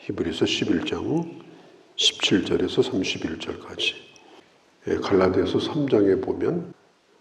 히브리서 11장 17절에서 31절까지. 갈라디아서 3장에 보면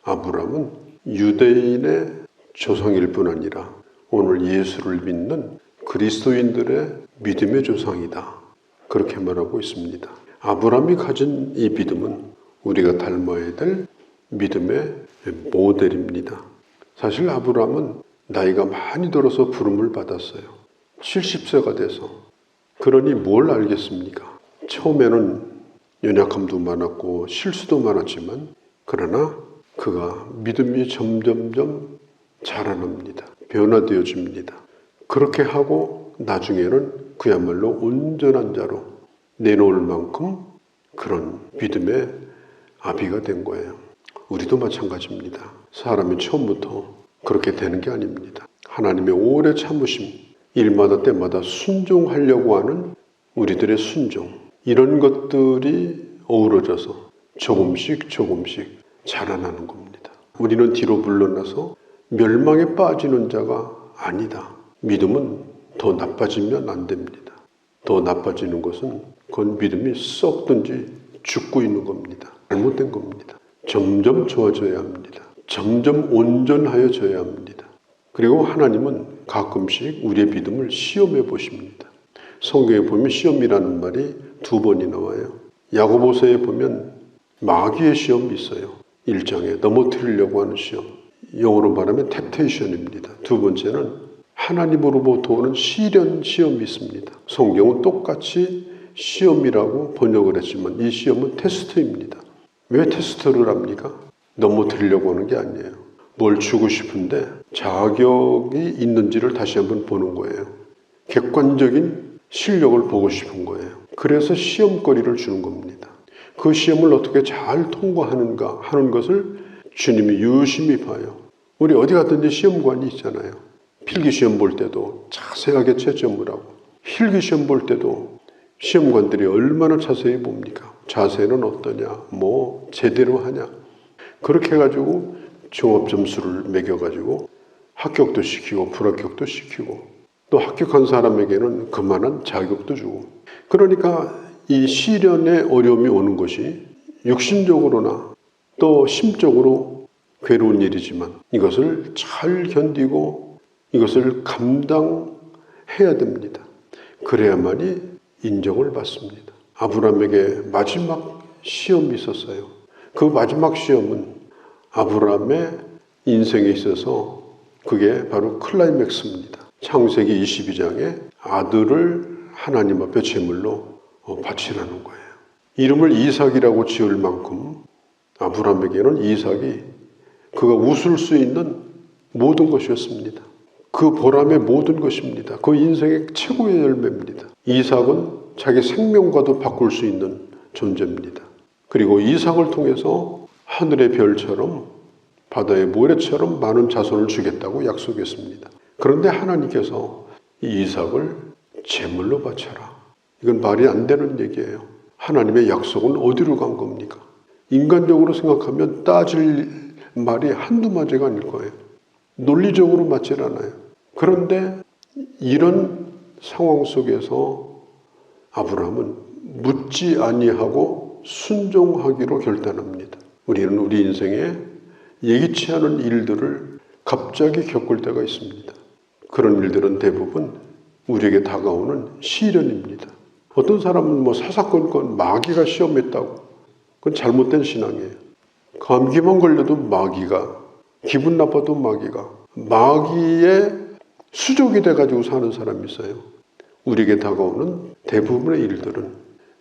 아브라함은 유대인의 조상일 뿐 아니라 오늘 예수를 믿는 그리스도인들의 믿음의 조상이다. 그렇게 말하고 있습니다. 아브라함이 가진 이 믿음은 우리가 닮아야 될 믿음의 모델입니다. 사실 아브라함은 나이가 많이 들어서 부름을 받았어요. 70세가 돼서. 그러니 뭘 알겠습니까? 처음에는 연약함도 많았고 실수도 많았지만 그러나 그가 믿음이 점점점 자라납니다. 변화되어집니다. 그렇게 하고 나중에는 그야말로 온전한 자로 내놓을 만큼 그런 믿음의 아비가 된 거예요. 우리도 마찬가지입니다. 사람이 처음부터 그렇게 되는 게 아닙니다. 하나님의 오래 참으심, 일마다 때마다 순종하려고 하는 우리들의 순종, 이런 것들이 어우러져서 조금씩 자라나는 겁니다. 우리는 뒤로 물러나서 멸망에 빠지는 자가 아니다. 믿음은 더 나빠지면 안 됩니다. 더 나빠지는 것은 그건 믿음이 썩든지 죽고 있는 겁니다. 잘못된 겁니다. 점점 좋아져야 합니다. 점점 온전하여져야 합니다. 그리고 하나님은 가끔씩 우리의 믿음을 시험해 보십니다. 성경에 보면 시험이라는 말이 2번이 나와요. 야고보서에 보면 마귀의 시험이 있어요. 1장에 넘어뜨리려고 하는 시험. 영어로 말하면 템테이션입니다. 2번째는 하나님으로부터 오는 시험이 있습니다. 성경은 똑같이 시험이라고 번역을 했지만 이 시험은 테스트입니다. 왜 테스트를 합니까? 넘어뜨리려고 하는 게 아니에요. 뭘 주고 싶은데 자격이 있는지를 다시 한번 보는 거예요. 객관적인 실력을 보고 싶은 거예요. 그래서 시험거리를 주는 겁니다. 그 시험을 어떻게 잘 통과하는가 하는 것을 주님이 유심히 봐요. 우리 어디 갔든지 시험관이 있잖아요. 필기시험 볼 때도 자세하게 채점을 하고, 필기시험 볼 때도 시험관들이 얼마나 자세히 봅니까? 자세는 어떠냐, 제대로 하냐. 그렇게 해가지고 종합점수를 매겨가지고 합격도 시키고 불합격도 시키고 또 합격한 사람에게는 그만한 자격도 주고. 그러니까 이 시련의 어려움이 오는 것이 육신적으로나 또 심적으로 괴로운 일이지만 이것을 잘 견디고 이것을 감당해야 됩니다. 그래야만이 인정을 받습니다. 아브라함에게 마지막 시험이 있었어요. 그 마지막 시험은 아브라함의 인생에 있어서 그게 바로 클라이맥스입니다. 창세기 22장에 아들을 하나님 앞에 제물로 바치라는 거예요. 이름을 이삭이라고 지을 만큼 아브라함에게는 이삭이 그가 웃을 수 있는 모든 것이었습니다. 그 보람의 모든 것입니다. 그 인생의 최고의 열매입니다. 이삭은 자기 생명과도 바꿀 수 있는 존재입니다. 그리고 이삭을 통해서 하늘의 별처럼 바다의 모래처럼 많은 자손을 주겠다고 약속했습니다. 그런데 하나님께서 이 이삭을 제물로 바쳐라. 이건 말이 안 되는 얘기예요. 하나님의 약속은 어디로 간 겁니까? 인간적으로 생각하면 따질 말이 한두 마디가 아닐 거예요. 논리적으로 맞질 않아요. 그런데 이런 상황 속에서 아브라함은 묻지 아니하고 순종하기로 결단합니다. 우리는 우리 인생에 예기치 않은 일들을 갑자기 겪을 때가 있습니다. 그런 일들은 대부분 우리에게 다가오는 시련입니다. 어떤 사람은 사사건건 마귀가 시험했다고. 그건 잘못된 신앙이에요. 감기만 걸려도 마귀가, 기분 나빠도 마귀의 수족이 돼가지고 사는 사람이 있어요. 우리에게 다가오는 대부분의 일들은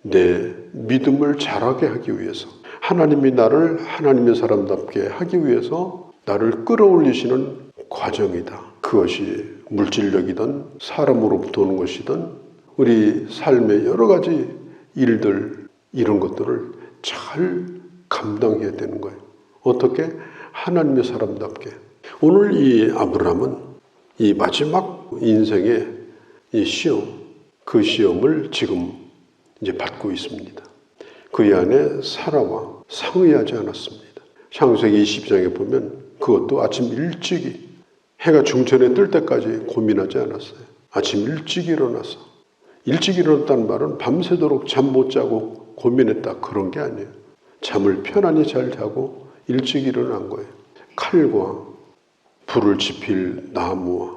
내 믿음을 자라게 하기 위해서, 하나님이 나를 하나님의 사람답게 하기 위해서 나를 끌어올리시는 과정이다. 그것이 물질력이든 사람으로부터 오는 것이든 우리 삶의 여러 가지 일들, 이런 것들을 잘 감당해야 되는 거예요. 어떻게? 하나님의 사람답게. 오늘 이 아브라함은 이 마지막 인생의 이 시험, 그 시험을 지금 이제 받고 있습니다. 그의 안에 사라와 상의하지 않았습니다. 창세기 20장에 보면 그것도 아침 일찍이 해가 중천에 뜰 때까지 고민하지 않았어요. 아침 일찍 일어나서 일찍 일어났다는 말은 밤새도록 잠 못 자고 고민했다 그런 게 아니에요. 잠을 편안히 잘 자고 일찍 일어난 거예요. 칼과 불을 지필 나무와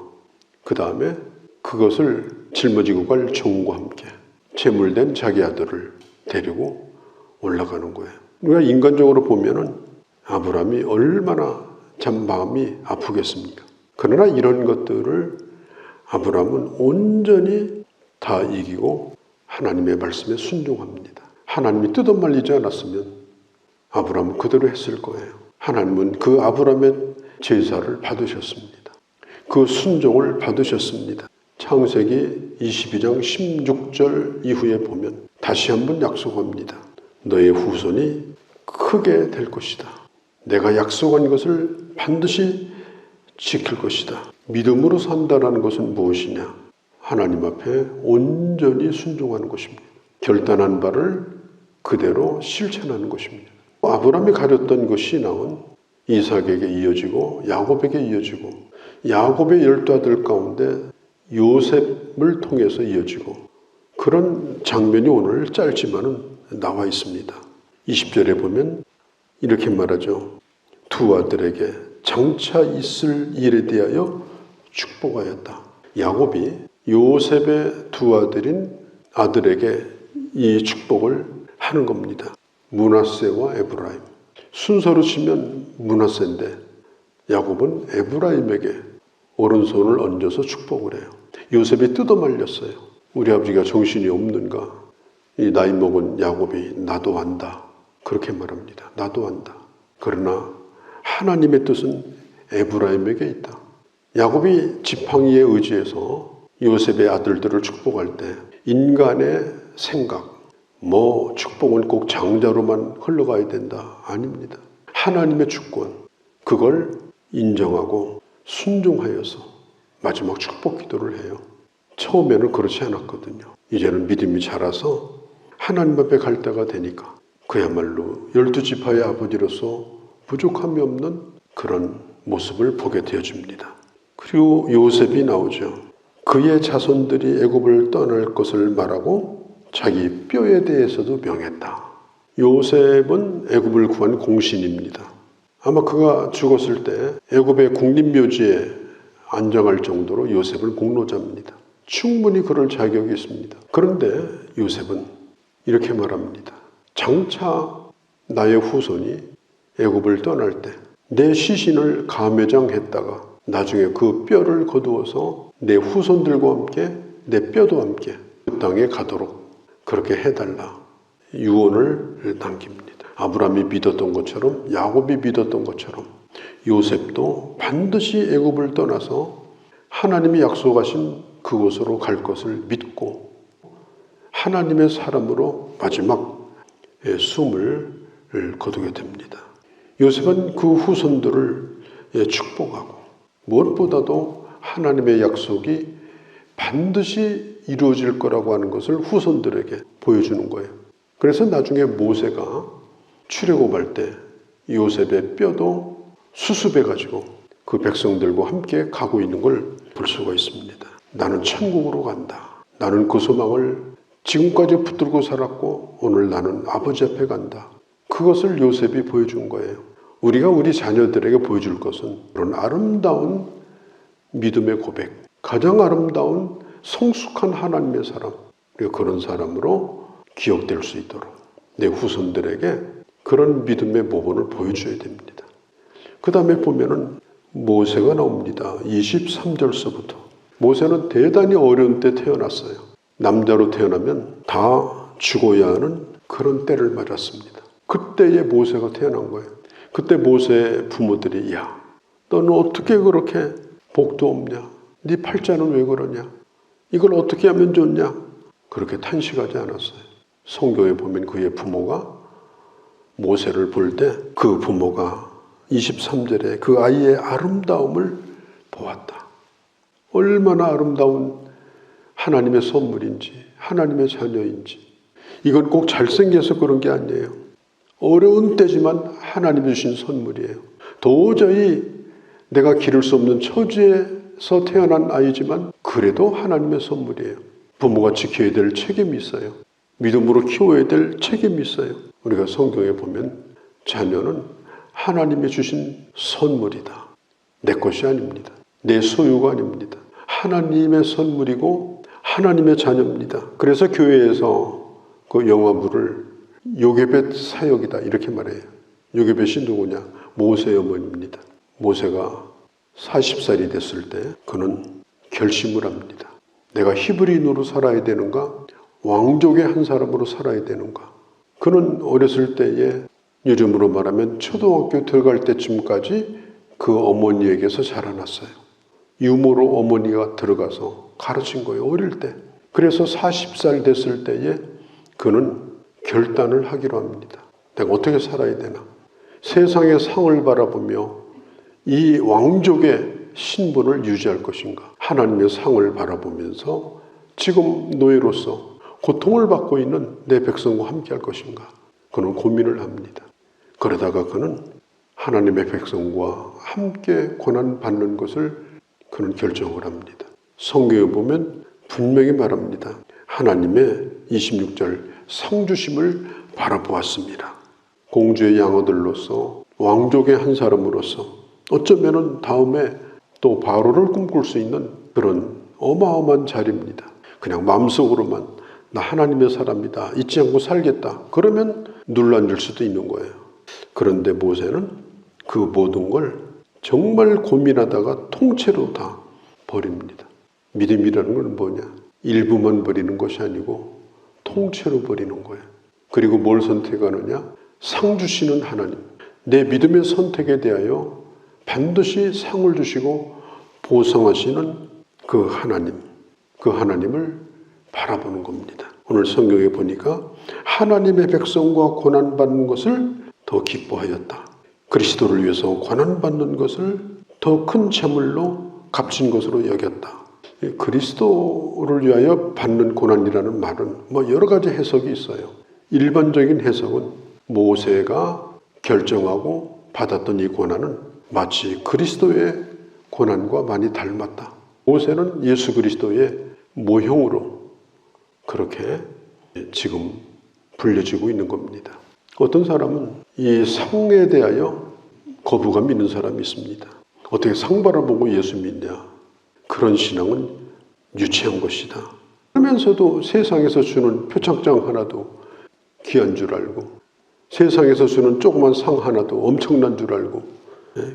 그 다음에 그것을 짊어지고 갈 종과 함께 제물된 자기 아들을 데리고 올라가는 거예요. 우리가 인간적으로 보면은 아브라함이 얼마나 마음이 아프겠습니까? 그러나 이런 것들을 아브라함은 온전히 다 이기고 하나님의 말씀에 순종합니다. 하나님이 뜯어말리지 않았으면 아브라함은 그대로 했을 거예요. 하나님은 그 아브라함의 제사를 받으셨습니다. 그 순종을 받으셨습니다. 창세기 22장 16절 이후에 보면 다시 한번 약속합니다. 너의 후손이 크게 될 것이다. 내가 약속한 것을 반드시 지킬 것이다. 믿음으로 산다라는 것은 무엇이냐? 하나님 앞에 온전히 순종하는 것입니다. 결단한 바를 그대로 실천하는 것입니다. 아브라함이 가졌던 그 신앙은 이삭에게 이어지고 야곱에게 이어지고 야곱의 12아들 가운데 요셉을 통해서 이어지고 그런 장면이 오늘 짧지만은 나와 있습니다. 20절에 보면 이렇게 말하죠. 두 아들에게 장차 있을 일에 대하여 축복하였다. 야곱이 요셉의 두 아들에게 이 축복을 하는 겁니다. 므낫세와 에브라임. 순서로 치면 므낫세인데 야곱은 에브라임에게 오른손을 얹어서 축복을 해요. 요셉이 뜯어말렸어요. 우리 아버지가 정신이 없는가? 이 나이 먹은 야곱이 나도 안다. 그렇게 말합니다. 나도 안다. 그러나 하나님의 뜻은 에브라임에게 있다. 야곱이 지팡이에 의지해서 요셉의 아들들을 축복할 때 인간의 생각, 축복은 꼭 장자로만 흘러가야 된다. 아닙니다. 하나님의 주권, 그걸 인정하고 순종하여서 마지막 축복 기도를 해요. 처음에는 그렇지 않았거든요. 이제는 믿음이 자라서 하나님 앞에 갈 때가 되니까 그야말로 12지파의 아버지로서 부족함이 없는 그런 모습을 보게 되어집니다. 그리고 요셉이 나오죠. 그의 자손들이 애굽을 떠날 것을 말하고 자기 뼈에 대해서도 명했다. 요셉은 애굽을 구한 공신입니다. 아마 그가 죽었을 때 애굽의 국립묘지에 안정할 정도로 요셉은 공로자입니다. 충분히 그럴 자격이 있습니다. 그런데 요셉은 이렇게 말합니다. 장차 나의 후손이 애굽을 떠날 때 내 시신을 감회장했다가 나중에 그 뼈를 거두어서 내 후손들과 함께 내 뼈도 함께 그 땅에 가도록 그렇게 해달라. 유언을 남깁니다. 아브라함이 믿었던 것처럼 야곱이 믿었던 것처럼 요셉도 반드시 애굽을 떠나서 하나님이 약속하신 그곳으로 갈 것을 믿고 하나님의 사람으로 마지막 숨을 거두게 됩니다. 요셉은 그 후손들을 축복하고 무엇보다도 하나님의 약속이 반드시 이루어질 거라고 하는 것을 후손들에게 보여주는 거예요. 그래서 나중에 모세가 출애굽할 때 요셉의 뼈도 수습해가지고 그 백성들과 함께 가고 있는 걸 볼 수가 있습니다. 나는 천국으로 간다. 나는 그 소망을 지금까지 붙들고 살았고 오늘 나는 아버지 앞에 간다. 그것을 요셉이 보여준 거예요. 우리가 우리 자녀들에게 보여줄 것은 그런 아름다운 믿음의 고백, 가장 아름다운 성숙한 하나님의 사람, 그런 사람으로 기억될 수 있도록 내 후손들에게 그런 믿음의 모범을 보여줘야 됩니다. 그 다음에 보면은 모세가 나옵니다. 23절서부터. 모세는 대단히 어려운 때 태어났어요. 남자로 태어나면 다 죽어야 하는 그런 때를 맞았습니다. 그때에 모세가 태어난 거예요. 그때 모세의 부모들이 야, 너는 어떻게 그렇게 복도 없냐? 네 팔자는 왜 그러냐? 이걸 어떻게 하면 좋냐? 그렇게 탄식하지 않았어요. 성경에 보면 그의 부모가 모세를 볼 때 그 부모가 23절에 그 아이의 아름다움을 보았다. 얼마나 아름다운 하나님의 선물인지, 하나님의 자녀인지. 이건 꼭 잘생겨서 그런 게 아니에요. 어려운 때지만 하나님이 주신 선물이에요. 도저히 내가 기를 수 없는 처지에서 태어난 아이지만 그래도 하나님의 선물이에요. 부모가 지켜야 될 책임이 있어요. 믿음으로 키워야 될 책임이 있어요. 우리가 성경에 보면 자녀는 하나님이 주신 선물이다. 내 것이 아닙니다. 내 소유가 아닙니다. 하나님의 선물이고 하나님의 자녀입니다. 그래서 교회에서 그 영화부를 요게벳 사역이다 이렇게 말해요. 요게벳이 누구냐? 모세의 어머니입니다. 모세가 40살이 됐을 때 그는 결심을 합니다. 내가 히브리인으로 살아야 되는가? 왕족의 한 사람으로 살아야 되는가? 그는 어렸을 때에 요즘으로 말하면 초등학교 들어갈 때쯤까지 그 어머니에게서 자라났어요. 유모로 어머니가 들어가서 가르친 거예요. 어릴 때. 그래서 40살 됐을 때에 그는 결단을 하기로 합니다. 내가 어떻게 살아야 되나? 세상의 상을 바라보며 이 왕족의 신분을 유지할 것인가? 하나님의 상을 바라보면서 지금 노예로서 고통을 받고 있는 내 백성과 함께 할 것인가? 그는 고민을 합니다. 그러다가 그는 하나님의 백성과 함께 고난받는 것을 그는 결정을 합니다. 성경에 보면 분명히 말합니다. 하나님의 26절 상주심을 바라보았습니다. 공주의 양아들로서 왕족의 한 사람으로서 어쩌면 다음에 또 바로를 꿈꿀 수 있는 그런 어마어마한 자리입니다. 그냥 마음속으로만 나 하나님의 사람이다. 잊지 않고 살겠다. 그러면 눌러앉을 수도 있는 거예요. 그런데 모세는 그 모든 걸 정말 고민하다가 통째로 다 버립니다. 믿음이라는 건 뭐냐? 일부만 버리는 것이 아니고 통째로 버리는 거예요. 그리고 뭘 선택하느냐? 상 주시는 하나님. 내 믿음의 선택에 대하여 반드시 상을 주시고 보상하시는 그 하나님. 그 하나님을 바라보는 겁니다. 오늘 성경에 보니까 하나님의 백성과 고난받는 것을 더 기뻐하였다. 그리스도를 위해서 고난받는 것을 더 큰 재물로 값진 것으로 여겼다. 그리스도를 위하여 받는 고난이라는 말은 여러 가지 해석이 있어요. 일반적인 해석은 모세가 결정하고 받았던 이 고난은 마치 그리스도의 고난과 많이 닮았다. 모세는 예수 그리스도의 모형으로 그렇게 지금 불려지고 있는 겁니다. 어떤 사람은 이 상에 대하여 거부감 있는 사람이 있습니다. 어떻게 상 바라보고 예수 믿냐? 그런 신앙은 유치한 것이다. 그러면서도 세상에서 주는 표창장 하나도 귀한 줄 알고 세상에서 주는 조그만 상 하나도 엄청난 줄 알고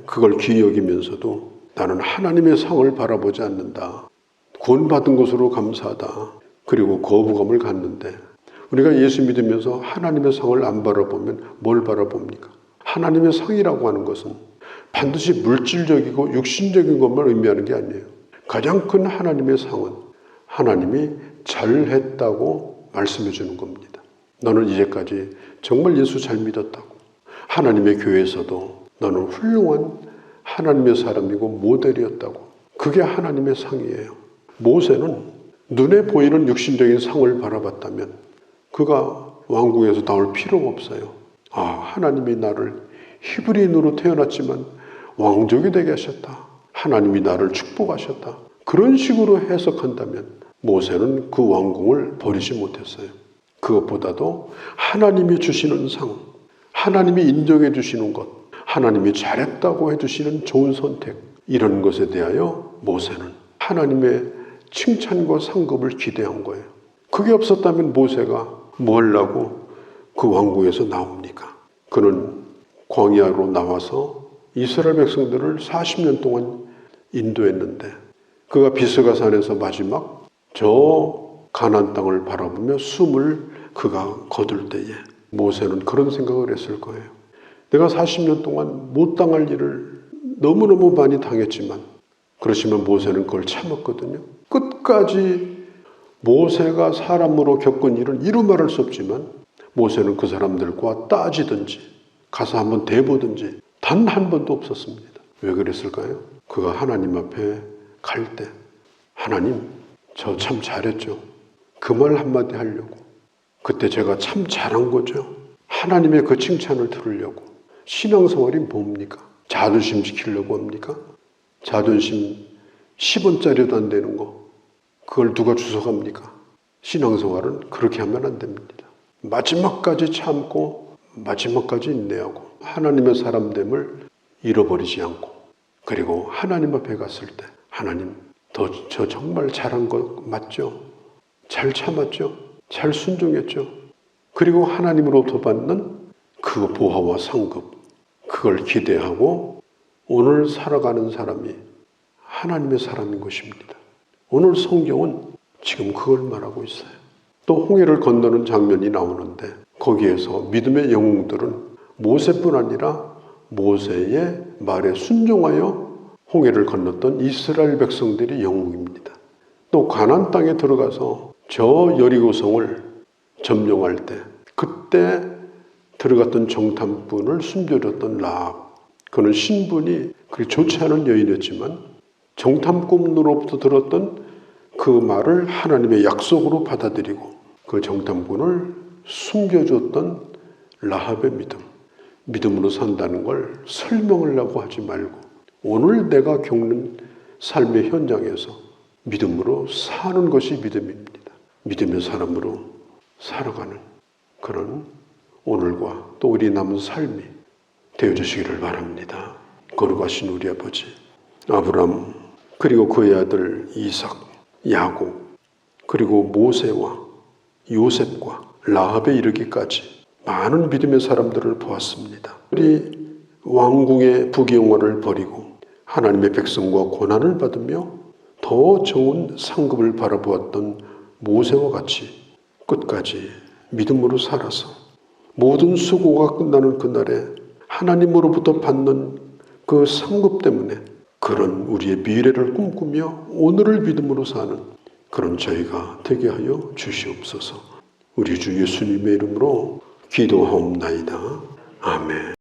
그걸 귀히 여기면서도 나는 하나님의 상을 바라보지 않는다. 구원받은 것으로 감사하다. 그리고 거부감을 갖는데 우리가 예수 믿으면서 하나님의 상을 안 바라보면 뭘 바라봅니까? 하나님의 상이라고 하는 것은 반드시 물질적이고 육신적인 것만 의미하는 게 아니에요. 가장 큰 하나님의 상은 하나님이 잘했다고 말씀해 주는 겁니다. 너는 이제까지 정말 예수 잘 믿었다고. 하나님의 교회에서도 너는 훌륭한 하나님의 사람이고 모델이었다고. 그게 하나님의 상이에요. 모세는 눈에 보이는 육신적인 상을 바라봤다면 그가 왕궁에서 나올 필요가 없어요. 하나님이 나를 히브리인으로 태어났지만 왕족이 되게 하셨다. 하나님이 나를 축복하셨다. 그런 식으로 해석한다면 모세는 그 왕궁을 버리지 못했어요. 그것보다도 하나님이 주시는 상, 하나님이 인정해 주시는 것, 하나님이 잘했다고 해주시는 좋은 선택, 이런 것에 대하여 모세는 하나님의 칭찬과 상급을 기대한 거예요. 그게 없었다면 모세가 뭐 하려고 그 왕궁에서 나옵니까? 그는 광야로 나와서 이스라엘 백성들을 40년 동안 인도했는데 그가 비스가산에서 마지막 저 가나안 땅을 바라보며 숨을 그가 거둘 때에 모세는 그런 생각을 했을 거예요. 내가 40년 동안 못 당할 일을 너무너무 많이 당했지만 그렇지만 모세는 그걸 참았거든요. 끝까지 모세가 사람으로 겪은 일은 이루 말할 수 없지만 모세는 그 사람들과 따지든지 가서 한번 대보든지 단 한 번도 없었습니다. 왜 그랬을까요? 그가 하나님 앞에 갈 때 하나님 저 참 잘했죠. 그 말 한마디 하려고. 그때 제가 참 잘한 거죠. 하나님의 그 칭찬을 들으려고. 신앙생활이 뭡니까? 자존심 지키려고 합니까? 자존심 10원짜리도 안 되는 거. 그걸 누가 주워갑니까? 신앙생활은 그렇게 하면 안 됩니다. 마지막까지 참고 마지막까지 인내하고 하나님의 사람됨을 잃어버리지 않고, 그리고 하나님 앞에 갔을 때 하나님, 저 정말 잘한 거 맞죠? 잘 참았죠? 잘 순종했죠? 그리고 하나님으로부터 받는 그 보화와 상급, 그걸 기대하고 오늘 살아가는 사람이 하나님의 사람인 것입니다. 오늘 성경은 지금 그걸 말하고 있어요. 또 홍해를 건너는 장면이 나오는데 거기에서 믿음의 영웅들은 모세뿐 아니라 모세의 말에 순종하여 홍해를 건넜던 이스라엘 백성들이 영웅입니다. 또 가나안 땅에 들어가서 저 여리고성을 점령할 때 그때 들어갔던 정탐꾼을 숨겨줬던 라합, 그는 신분이 그렇게 좋지 않은 여인이었지만 정탐꾼으로부터 들었던 그 말을 하나님의 약속으로 받아들이고 그 정탐꾼을 숨겨줬던 라합의 믿음으로 산다는 걸 설명하려고 하지 말고 오늘 내가 겪는 삶의 현장에서 믿음으로 사는 것이 믿음입니다. 믿음의 사람으로 살아가는 그런 오늘과 또 우리 남은 삶이 되어주시기를 바랍니다. 거룩하신 우리 아버지 아브람, 그리고 그의 아들 이삭, 야곱, 그리고 모세와 요셉과 라합에 이르기까지 많은 믿음의 사람들을 보았습니다. 우리 왕궁의 부귀영화를 버리고 하나님의 백성과 고난을 받으며 더 좋은 상급을 바라보았던 모세와 같이 끝까지 믿음으로 살아서 모든 수고가 끝나는 그날에 하나님으로부터 받는 그 상급 때문에 그런 우리의 미래를 꿈꾸며 오늘을 믿음으로 사는 그런 저희가 되게 하여 주시옵소서. 우리 주 예수님의 이름으로 기도하옵나이다. 아멘.